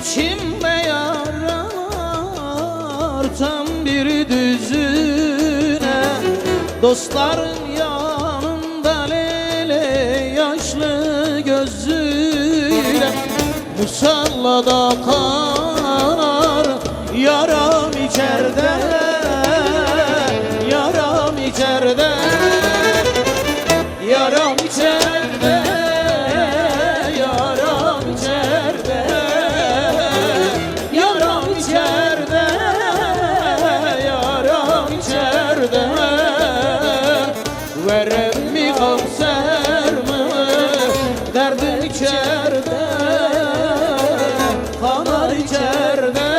İçimde yara var tam bir düzüne, dostların yanında lele yaşlı gözüyle, musallada kanar yaram içeride, yaram içeride, yaram içeride, yaram içeride, yaram içeride, yaram içeride. Verem mi kanser mi derdim içeride, kanar içeride.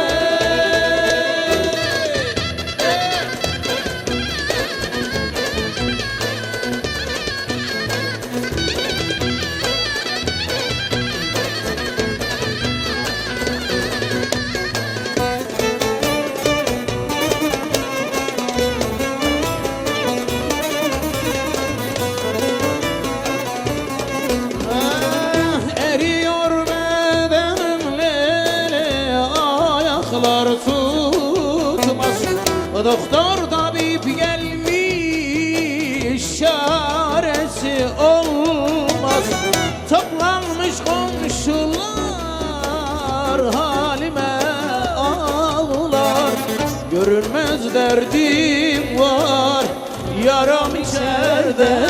Tutmaz, doktor tabip gelmiş, çaresi olmaz. Toplanmış komşular halime ağlar, görünmez derdim var yaram içeride,